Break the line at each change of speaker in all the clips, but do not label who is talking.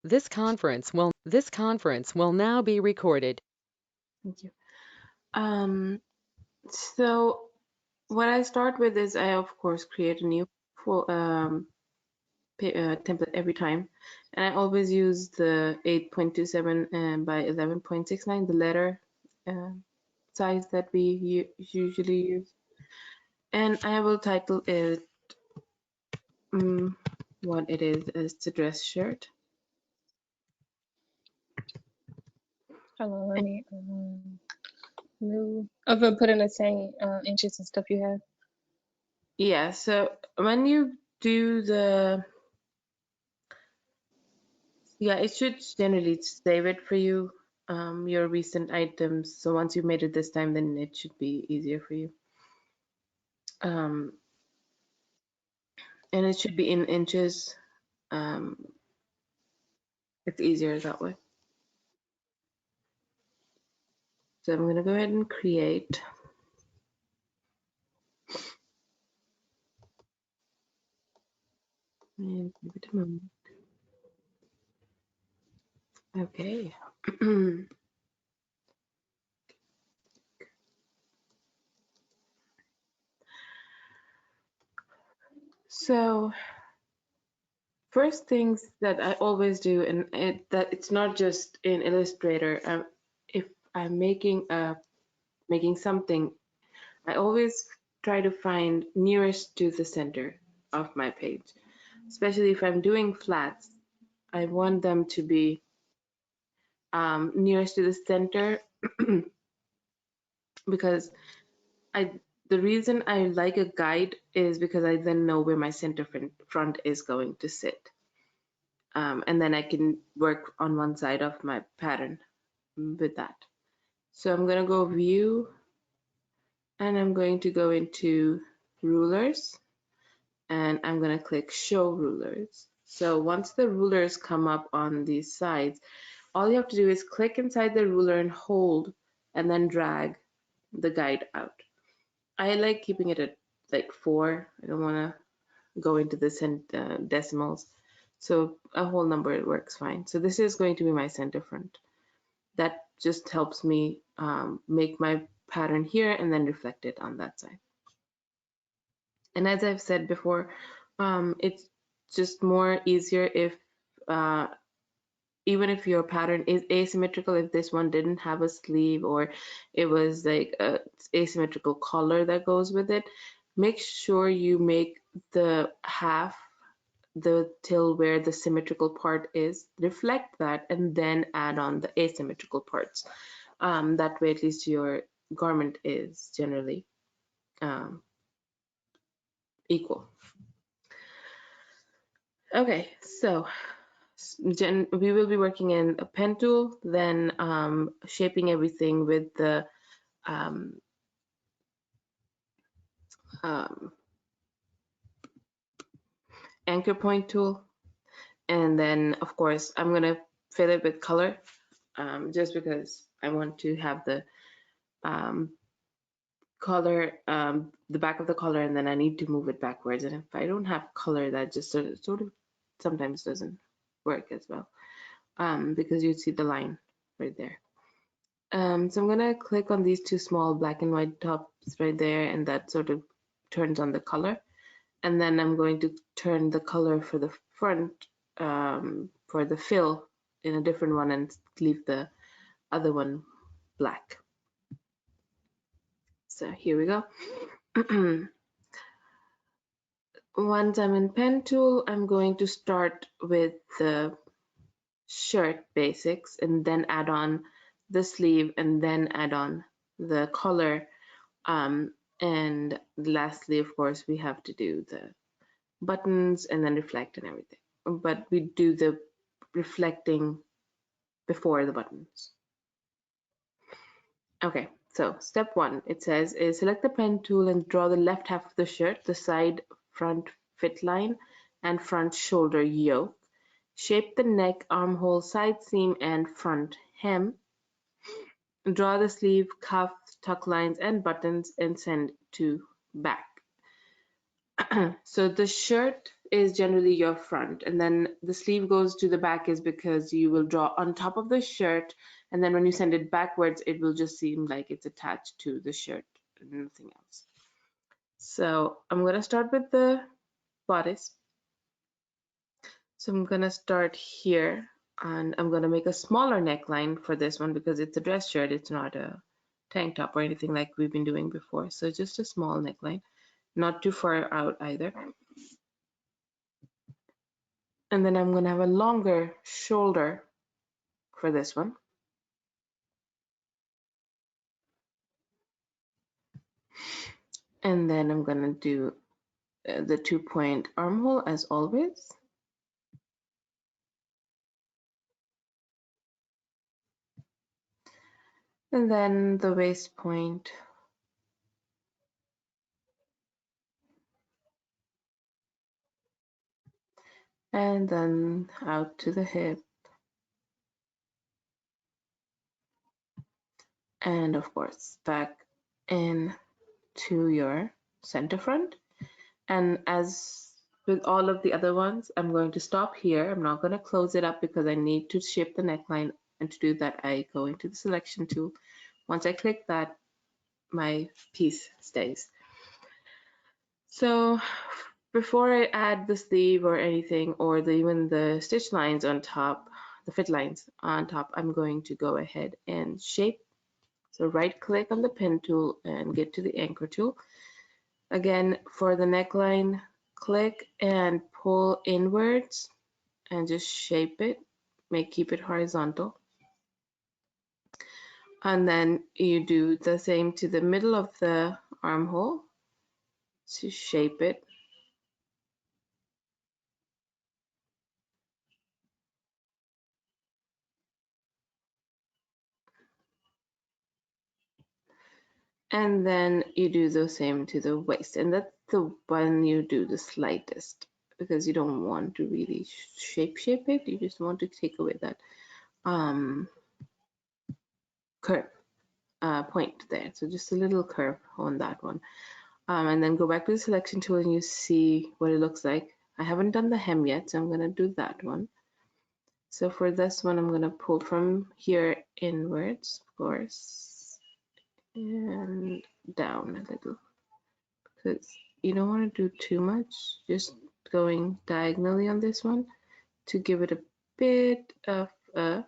This conference will now be recorded.
Thank you. So what I start with is I of course create a new template every time, and I always use the 8.27 by 11.69, the letter size that we usually use, and I will title it what it is. It's a dress shirt.
Hello, let me move. I'm gonna put in the same inches and stuff you have.
Yeah, so when you do it should generally save it for you, your recent items. So once you've made it this time, then it should be easier for you. And it should be in inches. It's easier that way. So I'm gonna go ahead and create. And give it a moment. Okay. So first things that I always do, and it's not just in Illustrator. If I'm making something, I always try to find nearest to the center of my page. Especially if I'm doing flats, I want them to be nearest to the center because the reason I like a guide is because I then know where my center front is going to sit. And then I can work on one side of my pattern with that. So I'm going to go view, and I'm going to go into rulers, and I'm going to click show rulers. So once the rulers come up on these sides, all you have to do is click inside the ruler and hold, and then drag the guide out. I like keeping it at like 4. I don't want to go into the decimals. So a whole number works fine. So this is going to be my center front. That just helps me make my pattern here and then reflect it on that side. And as I've said before, it's just more easier if even if your pattern is asymmetrical, if this one didn't have a sleeve or it was like a asymmetrical collar that goes with it, make sure you make the half till where the symmetrical part is, reflect that, and then add on the asymmetrical parts. That way at least your garment is generally equal. Okay, so we will be working in a pen tool, then shaping everything with the anchor point tool, and then of course I'm gonna fill it with color, just because I want to have the color, the back of the color, and then I need to move it backwards, and if I don't have color, that just sort of sometimes doesn't work as well, because you see the line right there. So I'm gonna click on these two small black and white tops right there, and that sort of turns on the color. And then I'm going to turn the color for the front, for the fill, in a different one and leave the other one black. So here we go. Once I'm in pen tool, I'm going to start with the shirt basics and then add on the sleeve and then add on the collar. And lastly, of course, we have to do the buttons and then reflect and everything. But we do the reflecting before the buttons. Okay, so step 1, it says is select the pen tool and draw the left half of the shirt, the side front fit line and front shoulder yoke. Shape the neck, armhole, side seam and front hem. Draw the sleeve, cuff, tuck lines and buttons and send to back. So the shirt is generally your front, and then the sleeve goes to the back is because you will draw on top of the shirt, and then when you send it backwards it will just seem like it's attached to the shirt and nothing else. So I'm going to start with the bodice. So I'm going to start here, and I'm going to make a smaller neckline for this one because it's a dress shirt, it's not a tank top or anything like we've been doing before. So just a small neckline, not too far out either. And then I'm going to have a longer shoulder for this one. And then I'm going to do the 2-point armhole as always. And then the waist point. And then out to the hip. And of course, back in to your center front. And as with all of the other ones, I'm going to stop here. I'm not going to close it up because I need to shape the neckline, and to do that I go into the selection tool. Once I click that, my piece stays. So before I add the sleeve or anything, or even the stitch lines on top, the fit lines on top, I'm going to go ahead and shape. So right click on the pen tool and get to the anchor tool. Again, for the neckline, click and pull inwards and just shape it. Keep it horizontal. And then you do the same to the middle of the armhole to shape it. And then you do the same to the waist. And that's the one you do the slightest, because you don't want to really shape it. You just want to take away that curve point there. So just a little curve on that one. And then go back to the selection tool and you see what it looks like. I haven't done the hem yet, so I'm going to do that one. So for this one, I'm going to pull from here inwards, of course, and down a little, because you don't want to do too much, just going diagonally on this one to give it a bit of a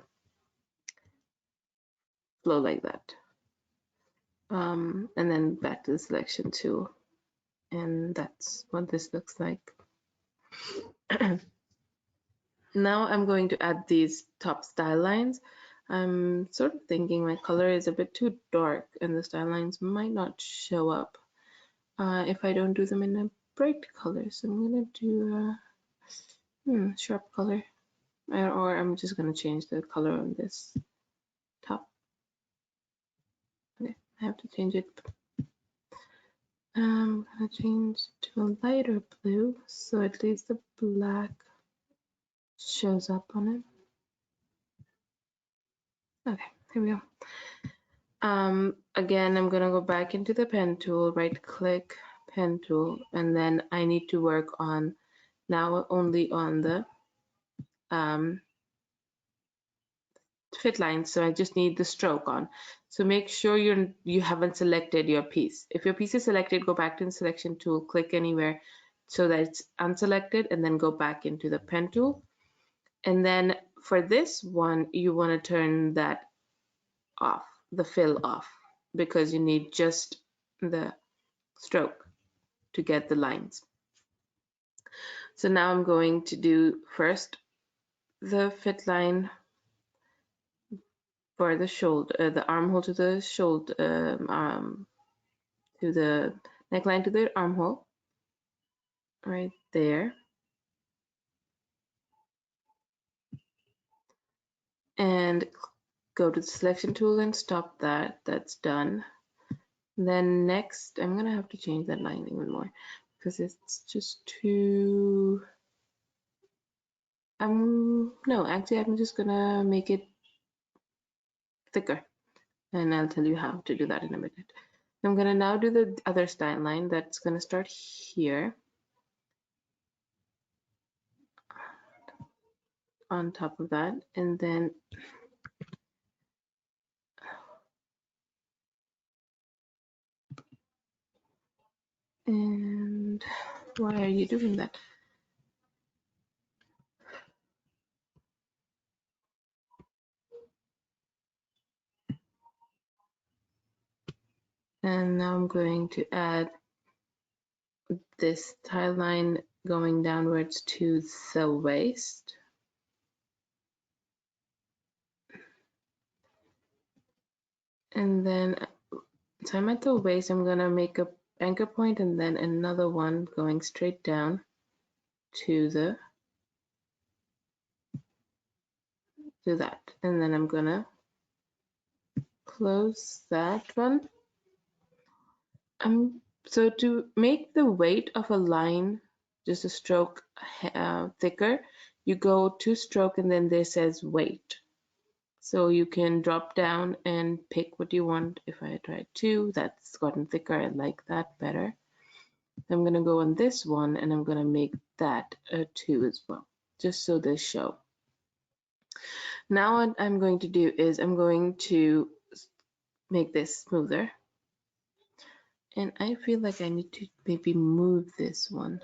flow like that. And then back to the selection tool, and that's what this looks like. Now I'm going to add these top style lines. I'm sort of thinking my color is a bit too dark and the style lines might not show up if I don't do them in a bright color. So I'm gonna do a sharp color, or I'm just gonna change the color on this top. Okay, I have to change it. I'm gonna change to a lighter blue so at least the black shows up on it. Okay, here we go. Again, I'm gonna go back into the pen tool, right click, pen tool, and then I need to work on now only on the fit line. So I just need the stroke on. So make sure you haven't selected your piece. If your piece is selected, go back to the selection tool, click anywhere so that it's unselected, and then go back into the pen tool. And then for this one, you want to turn that off, the fill off, because you need just the stroke to get the lines. So now I'm going to do first the fit line for the shoulder, the armhole to the shoulder, to the neckline to the armhole, right there. And go to the selection tool and stop that. That's done. Then next, I'm gonna have to change that line even more because it's just too. No, actually, I'm just gonna make it thicker, and I'll tell you how to do that in a minute. I'm gonna now do the other style line that's gonna start here. on top of that, and then and why are you doing that? And now I'm going to add this tie line going downwards to the waist. And then, so I'm at the waist, I'm gonna make a anchor point and then another one going straight down to that. And then I'm gonna close that one. So to make the weight of a line just a stroke thicker, you go 2 stroke and then there says weight. So you can drop down and pick what you want. If I try 2, that's gotten thicker. I like that better. I'm gonna go on this one and I'm gonna make that a 2 as well, just so they show. Now what I'm going to do is I'm going to make this smoother. And I feel like I need to maybe move this one.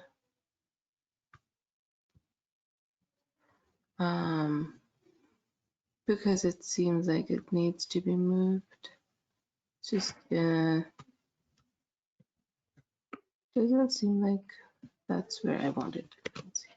Because it seems like it needs to be moved. Just doesn't seem like that's where I want it. Let's see.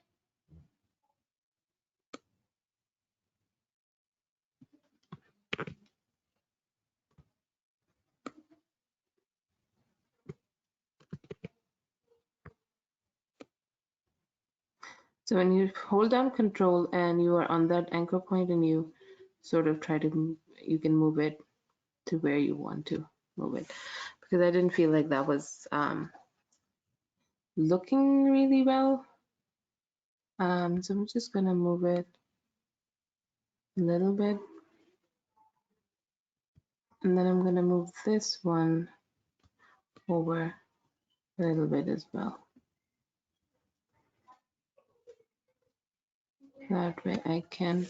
So when you hold down control and you are on that anchor point and you sort of try to, you can move it to where you want to move it. Because I didn't feel like that was looking really well. So I'm just gonna move it a little bit. And then I'm gonna move this one over a little bit as well. That way I can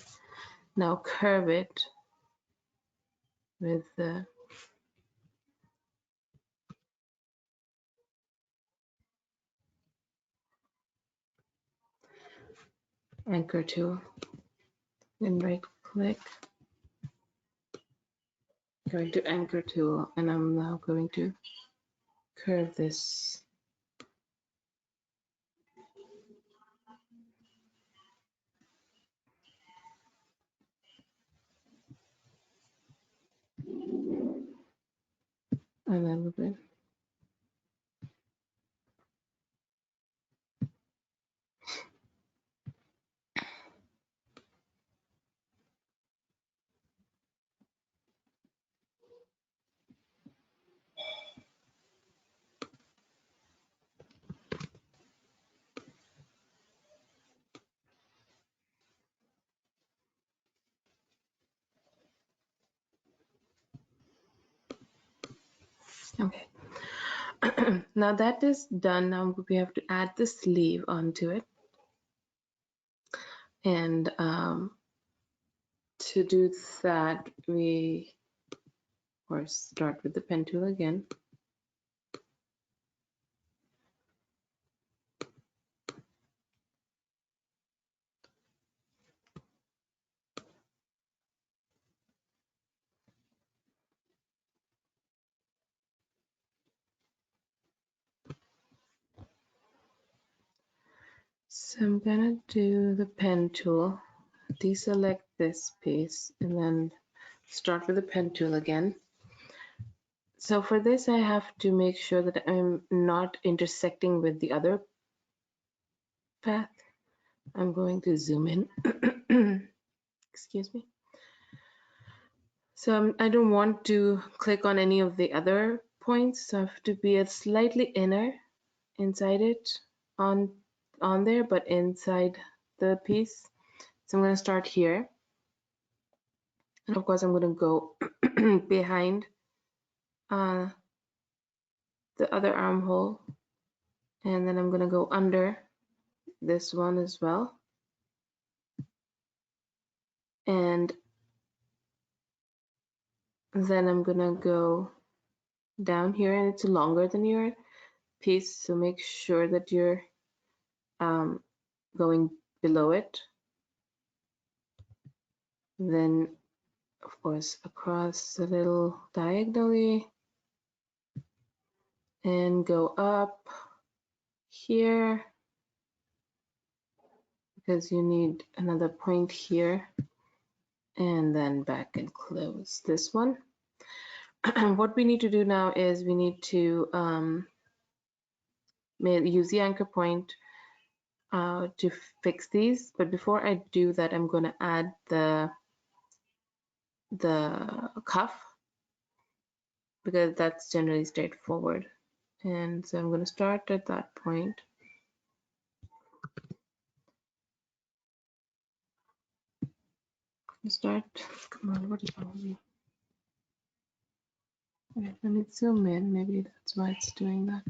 now curve it with the anchor tool. Then right click, going to anchor tool, and I'm now going to curve this. A little bit. Okay. Now that is done, now we have to add the sleeve onto it. And to do that, we of course start with the pen tool again. So I'm gonna do the pen tool, deselect this piece, and then start with the pen tool again. So for this, I have to make sure that I'm not intersecting with the other path. I'm going to zoom in. Excuse me. So I don't want to click on any of the other points. So I have to be a slightly inner inside it on there, but inside the piece. So I'm going to start here. And of course, I'm going to go behind the other armhole. And then I'm going to go under this one as well. And then I'm gonna go down here, and it's longer than your piece, so make sure that you're going below it. Then, of course, across a little diagonally and go up here because you need another point here, and then back and close this one. What we need to do now is we need to use the anchor point to fix these, but before I do that, I'm going to add the cuff because that's generally straightforward. And so I'm going to start at that point. Start. Come on, what is wrong with me? Okay, let me zoom in. Maybe that's why it's doing that.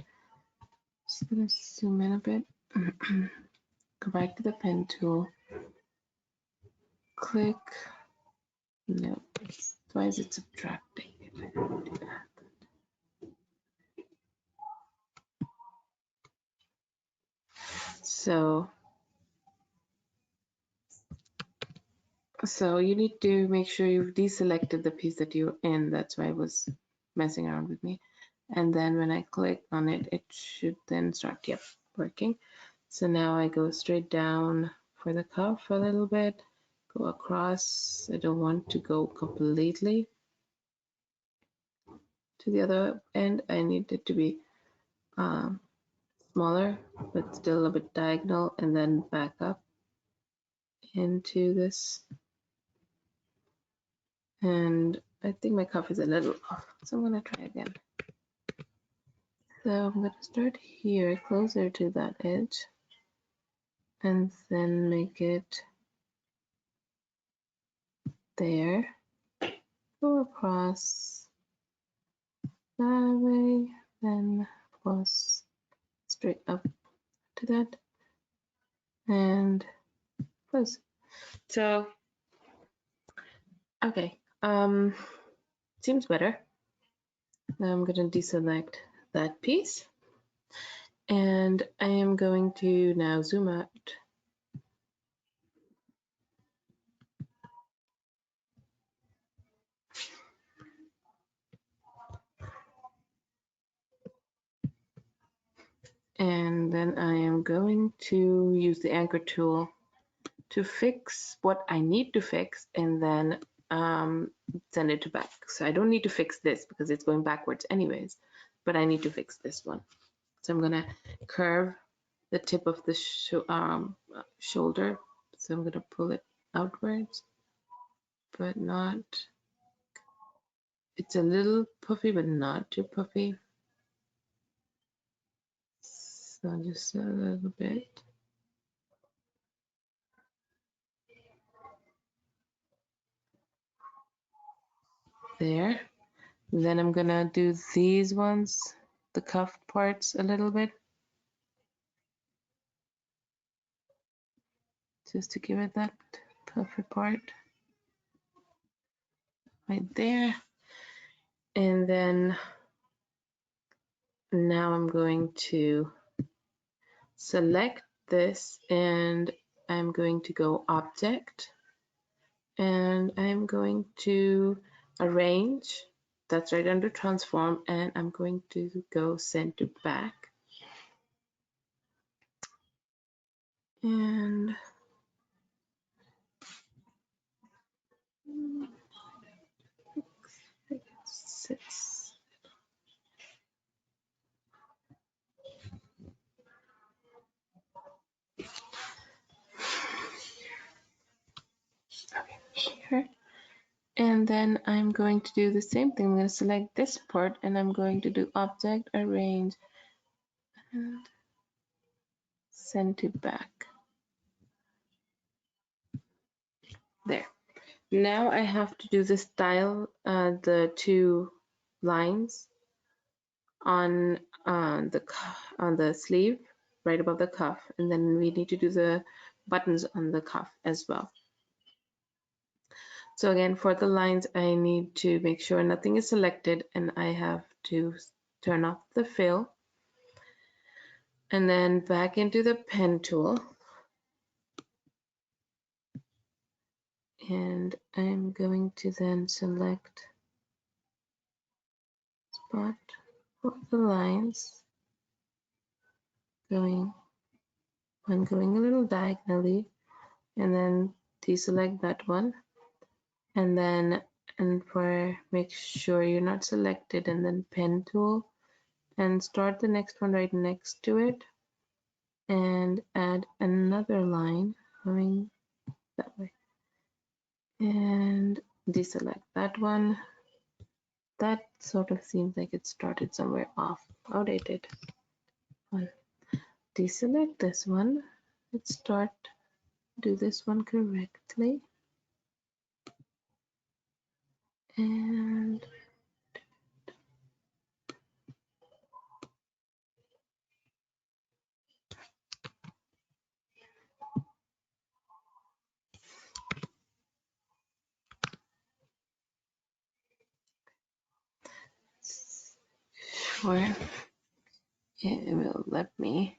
Just gonna zoom in a bit. Go back to the pen tool. Click. No, why is it subtracting? So you need to make sure you've deselected the piece that you're in. That's why it was messing around with me. And then when I click on it, it should then start, yep, working. So now I go straight down for the cuff a little bit, go across. I don't want to go completely to the other end. I need it to be smaller, but still a bit diagonal, and then back up into this. And I think my cuff is a little off, so I'm gonna try again. So I'm gonna start here, closer to that edge, and then make it there. Go across that way, then close straight up to that, and close. So, okay, seems better. Now I'm gonna deselect that piece, and I am going to now zoom out. And then I am going to use the anchor tool to fix what I need to fix, and then send it to back. So I don't need to fix this because it's going backwards anyways, but I need to fix this one. So I'm gonna curve the tip of the shoulder. So I'm gonna pull it outwards, but not, it's a little puffy, but not too puffy. So just a little bit. There. And then I'm gonna do these ones, the cuff parts a little bit, just to give it that puffy part right there. And then now I'm going to select this, and I'm going to go object, and I'm going to arrange. That's right under transform, and I'm going to go send to back. And six. Okay, here. And then I'm going to do the same thing. I'm going to select this part, and I'm going to do object, arrange, and send to back. There. Now I have to do the style, the two lines on the sleeve right above the cuff, and then we need to do the buttons on the cuff as well. So again, for the lines, I need to make sure nothing is selected, and I have to turn off the fill. And then back into the pen tool. And I'm going to then select spot for the lines, going a little diagonally, and then deselect that one. And then, make sure you're not selected, and then pen tool, and start the next one right next to it, and add another line going that way. And deselect that one. That sort of seems like it started somewhere off, outdated. One. Deselect this one. Let's do this one correctly. And sure, it will let me.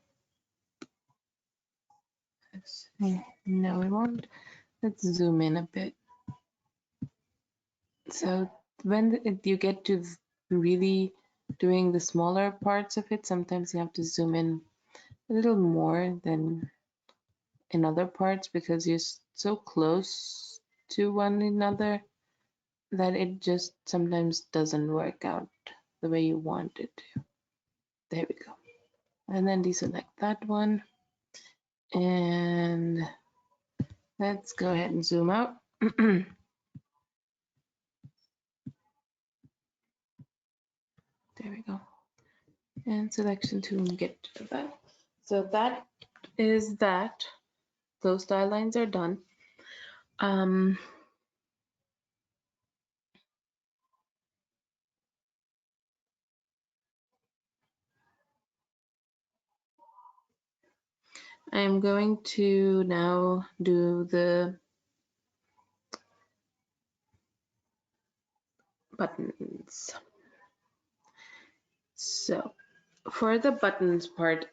Let's see. No, it won't. Let's zoom in a bit. So when you get to really doing the smaller parts of it, sometimes you have to zoom in a little more than in other parts because you're so close to one another that it just sometimes doesn't work out the way you want it to. There we go. And then deselect that one. And let's go ahead and zoom out. There we go. And selection tool and get to that. So that is that. Those style lines are done. I'm going to now do the buttons. So for the buttons part,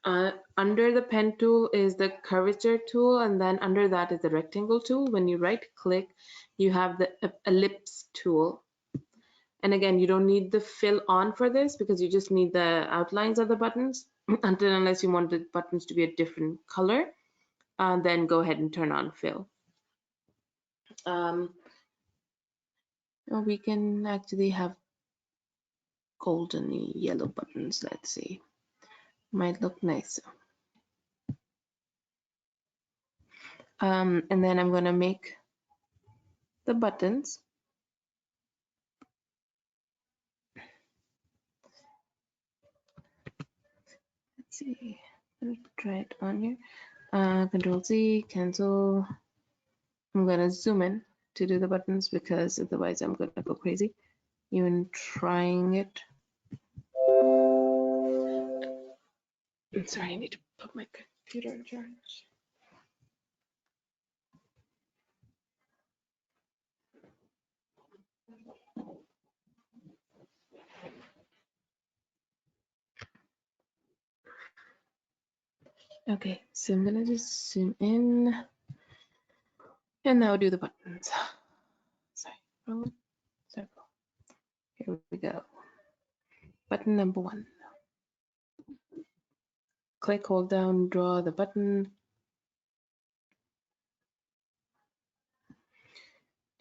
under the pen tool is the curvature tool, and then under that is the rectangle tool. When you right click, you have the ellipse tool. And again, you don't need the fill on for this because you just need the outlines of the buttons unless you want the buttons to be a different color. Then go ahead and turn on fill. We can actually have golden yellow buttons. Let's see. Might look nice. And then I'm going to make the buttons. Let's see. Let's try it on here. Control Z, cancel. I'm going to zoom in to do the buttons because otherwise I'm going to go crazy even trying it. I'm sorry, I need to put my computer in charge. Okay, so I'm gonna just zoom in and now do the buttons. Sorry, wrong circle. Here we go. Button number 1. Click, hold down, draw the button.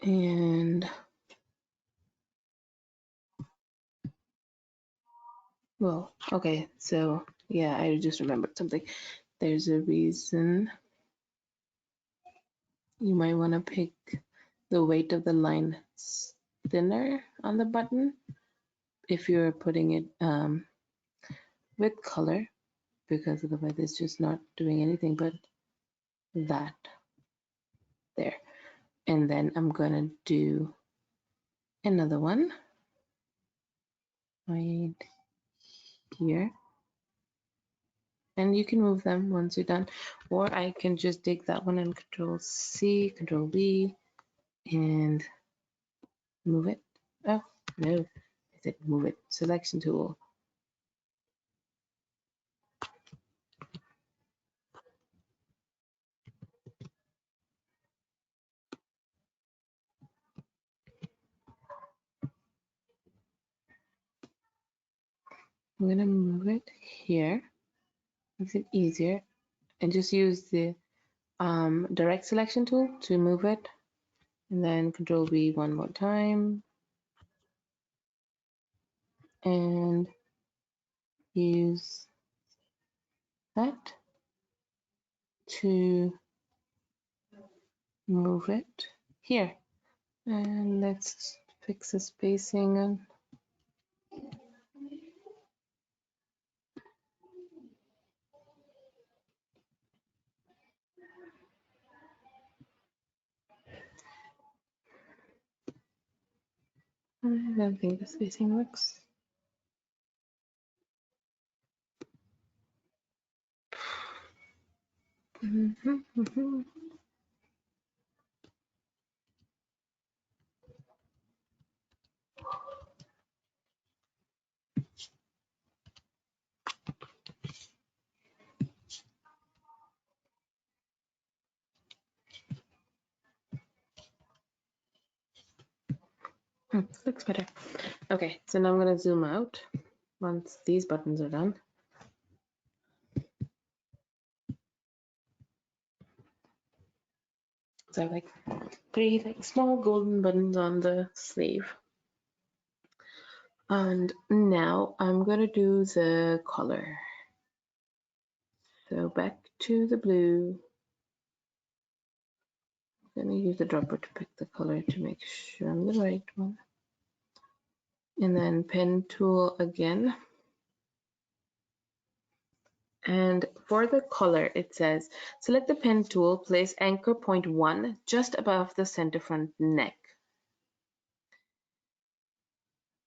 And well, okay, so yeah, I just remembered something. There's a reason you might want to pick the weight of the line thinner on the button if you're putting it with color, because otherwise it's just not doing anything but that there. And then I'm gonna do another one right here, and you can move them once you're done, or I can just take that one and Control C, Control V, and move it. Oh, no, I said move it. Selection tool. I'm going to move it here. Makes it easier. And just use the direct selection tool to move it. And then Control V one more time. And use that to move it here. And let's fix the spacing. And I don't think the spacing works. Looks better. Okay, so now I'm going to zoom out once these buttons are done. So I have like 3 like small golden buttons on the sleeve. And now I'm going to do the color. So back to the blue. I'm going to use the dropper to pick the color to make sure I'm the right one. And then pen tool again. And for the color, it says, select the pen tool, place anchor point 1 just above the center front neck.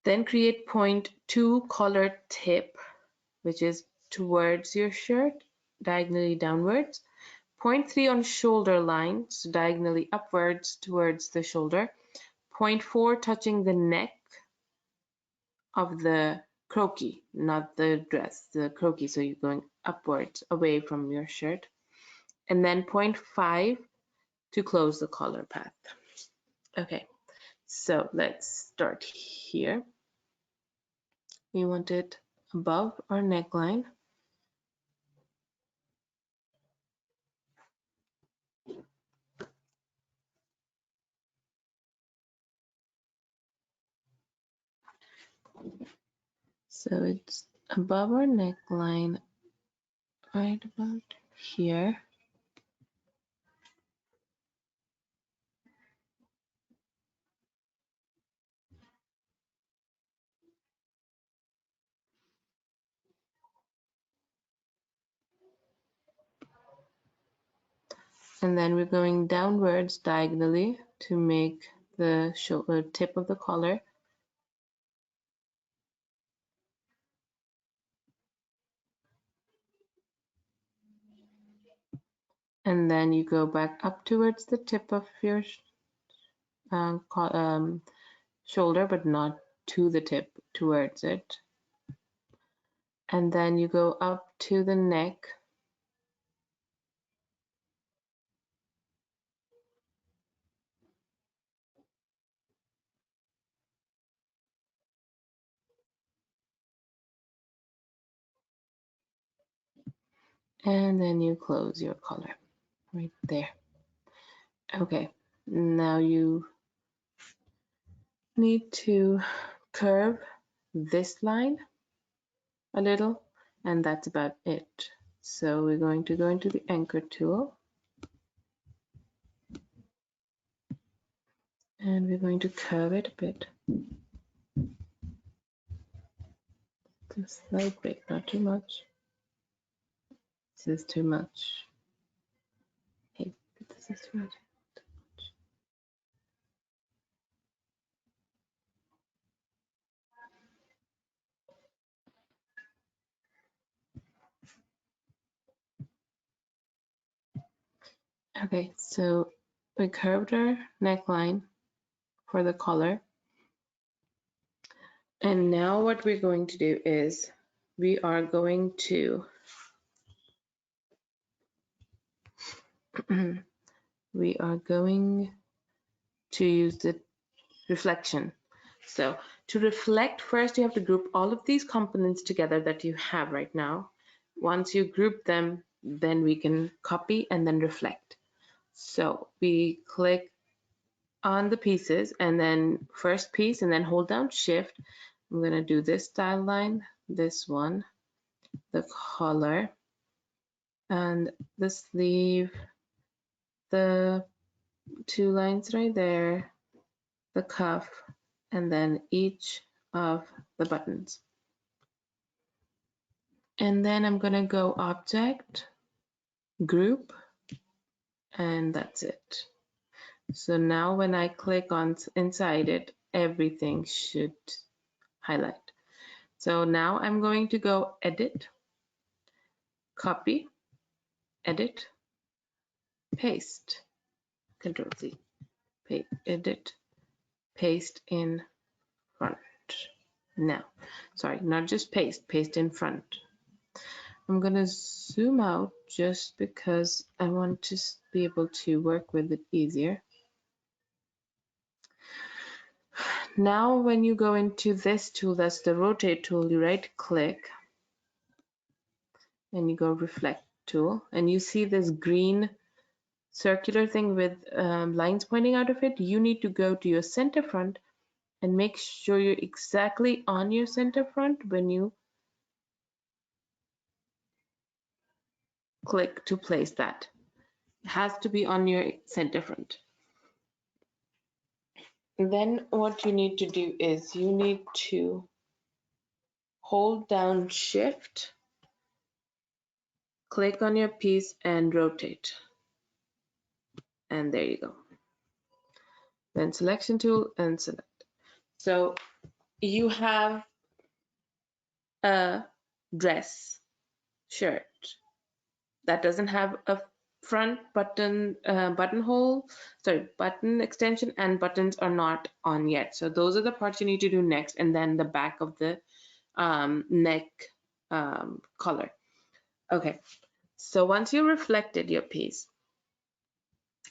Then create point 2 color tip, which is towards your shirt, diagonally downwards. Point 3 on shoulder line, so diagonally upwards towards the shoulder. Point 4 touching the neck of the croquis, not the dress, the croquis, so you're going upwards, away from your shirt. And then point 5 to close the collar path. Okay, so let's start here. We want it above our neckline. So it's above our neckline, right about here. And then we're going downwards diagonally to make the tip of the collar. And then you go back up towards the tip of your shoulder, but not to the tip, towards it. And then you go up to the neck. And then you close your collar right there. Okay, now you need to curve this line a little, and that's about it. So we're going to go into the anchor tool, and we're going to curve it a bit. Just a slight bit, not too much. This is too much. Hey, this is too much. Okay, so we curved our neckline, for the collar. And now what we're going to do is we are going to we are going to use the reflection. So to reflect, first you have to group all of these components together that you have right now. Once you group them, then we can copy and then reflect. So we click on the pieces and then first piece and then hold down shift. I'm going to do this style line, this one, the collar, and the sleeve, the two lines right there, the cuff, and then each of the buttons. And then I'm going to go object, group, and that's it. So now when I click on inside it, everything should highlight. So now I'm going to go edit, copy, edit, paste, Control C, edit, paste in front. Now, sorry, not just paste, paste in front. I'm going to zoom out just because I want to be able to work with it easier. Now when you go into this tool, that's the rotate tool, you right click and you go reflect tool and you see this green circular thing with lines pointing out of it. You need to go to your center front and make sure you're exactly on your center front when you click to place that. It has to be on your center front. Then what you need to do is you need to hold down shift, click on your piece and rotate. And there you go. Then selection tool and select. So you have a dress shirt that doesn't have a front button button extension, and buttons are not on yet. So those are the parts you need to do next, and then the back of the neck collar. Okay, so once you reflected your piece,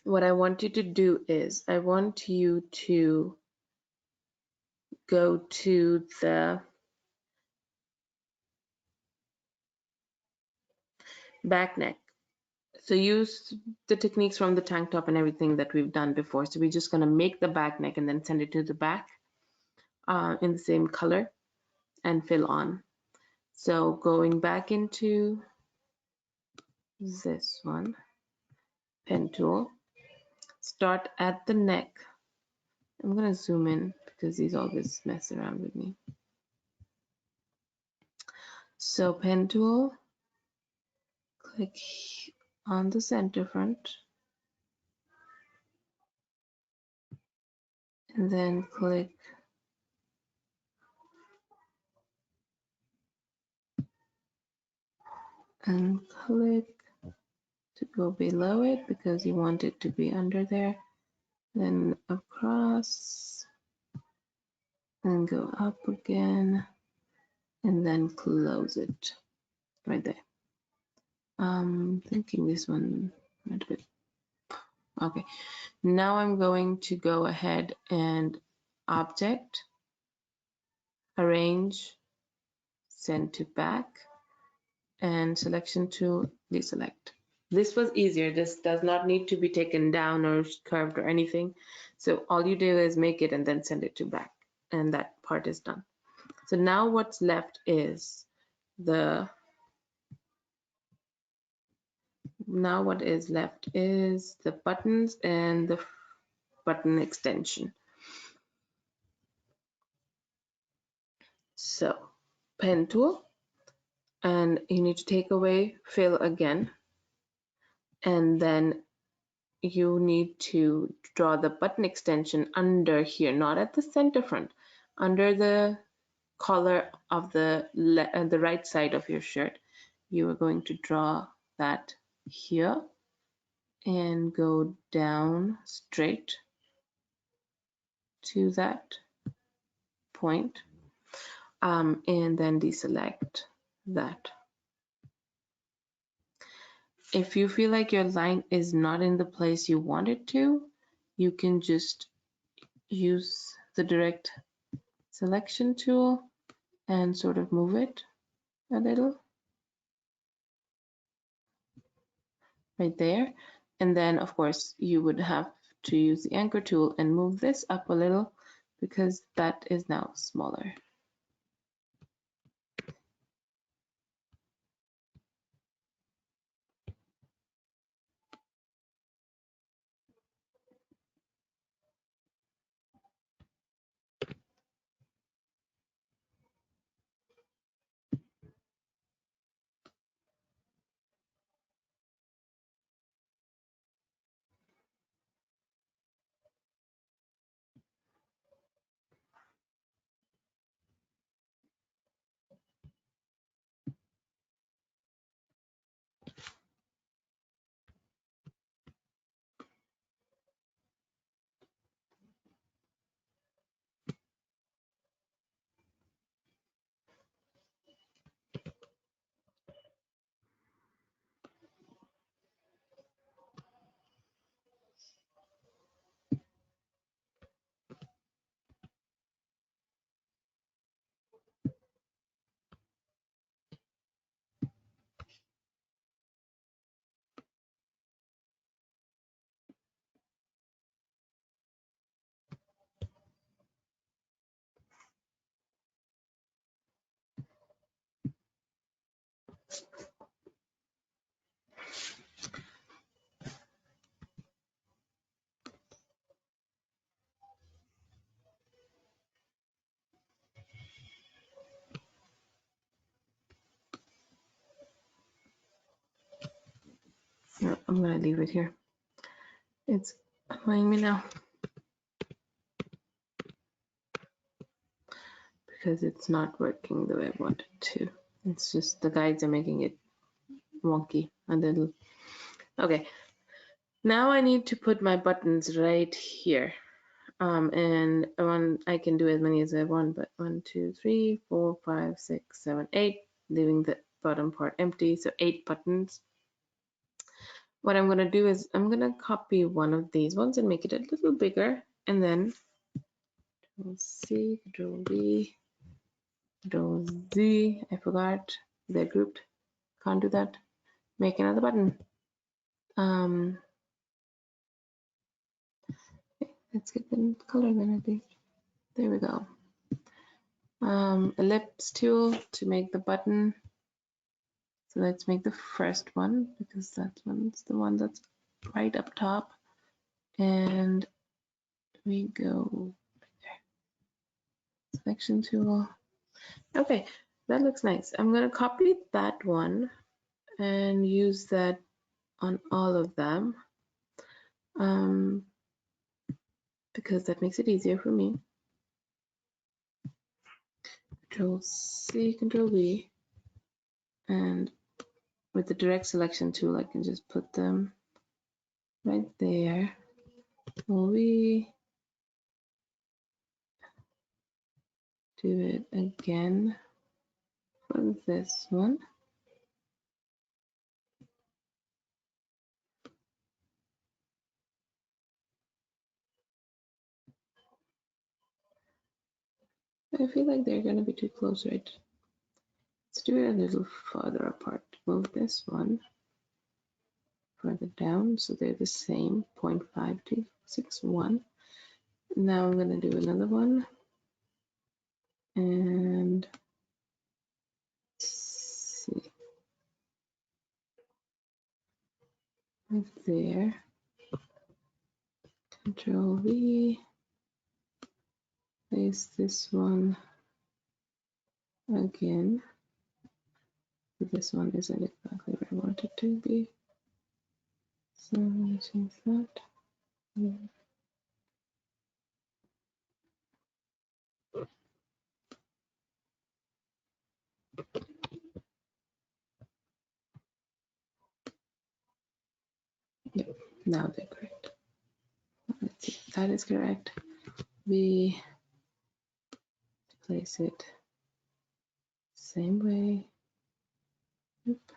what I want you to do is I want you to go to the back neck. So use the techniques from the tank top and everything that we've done before. So we're just going to make the back neck and then send it to the back in the same color and fill on. So going back into this one, pen tool, start at the neck. I'm going to zoom in because these always mess around with me. So pen tool, click on the center front, and then click and click to go below it because you want it to be under there. Then across and go up again and then close it right there. I'm thinking this one might be okay. Now I'm going to go ahead and object, arrange, send to back, and selection tool, deselect. This was easier. This does not need to be taken down or curved or anything. So all you do is make it and then send it to back, and that part is done. So now what's left is what is left is the buttons and the button extension. So pen tool, and you need to take away fill again, and then you need to draw the button extension under here, not at the center front, under the collar of the right side of your shirt. You are going to draw that here and go down straight to that point, and then deselect that. If you feel like your line is not in the place you want it to, you can just use the direct selection tool and sort of move it a little right there. And then of course you would have to use the anchor tool and move this up a little because that is now smaller. No, I'm gonna leave it here. It's annoying me now because it's not working the way I want it to. It's just the guides are making it wonky a little. Okay, now I need to put my buttons right here. And I can do as many as I want, but 1, 2, 3, 4, 5, 6, 7, 8, leaving the bottom part empty, so 8 buttons. What I'm gonna do is I'm gonna copy one of these ones and make it a little bigger, and then Control-C, Control-V, Control-Z, I forgot, they're grouped, can't do that. Make another button. Let's get the color then at least. There we go. Ellipse tool to make the button. So let's make the first one because that one's the one that's right up top. And we go there. Selection tool. Okay, that looks nice. I'm gonna copy that one and use that on all of them because that makes it easier for me. Control-C, Control-V, and with the direct selection tool, I can just put them right there. We do it again for this one. I feel like they're going to be too close, right? Let's do it a little farther apart. Move this one further down so they're the same, 0.5261. Now I'm going to do another one. And let's see. Right there. Control-V. Place this one again. This one isn't exactly where I want it to be. So I'm going to change that. Yep, now they're correct. Let's see if that is correct. we place it same way. Oop.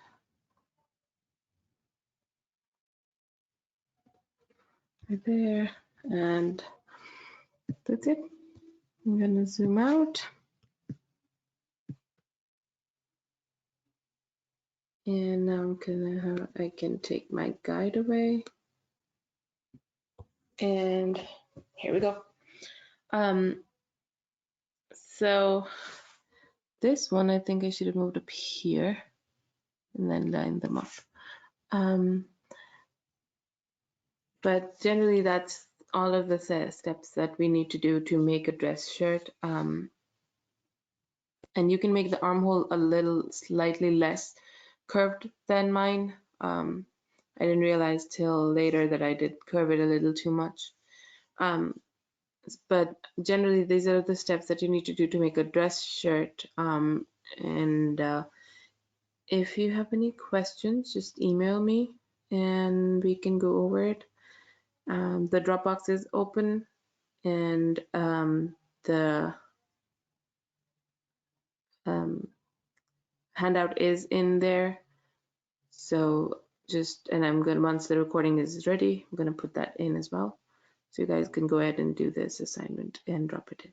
Right there, and that's it. I'm gonna zoom out. And now I can take my guide away. And here we go. So this one, I think I should have moved up here and then line them up. But generally that's all of the steps that we need to do to make a dress shirt. And you can make the armhole a little slightly less curved than mine. I didn't realize till later that I did curve it a little too much. But generally these are the steps that you need to do to make a dress shirt. And if you have any questions, just email me and we can go over it. The Dropbox is open, and the handout is in there. So and I'm gonna, once the recording is ready, I'm gonna put that in as well. So you guys can go ahead and do this assignment and drop it in.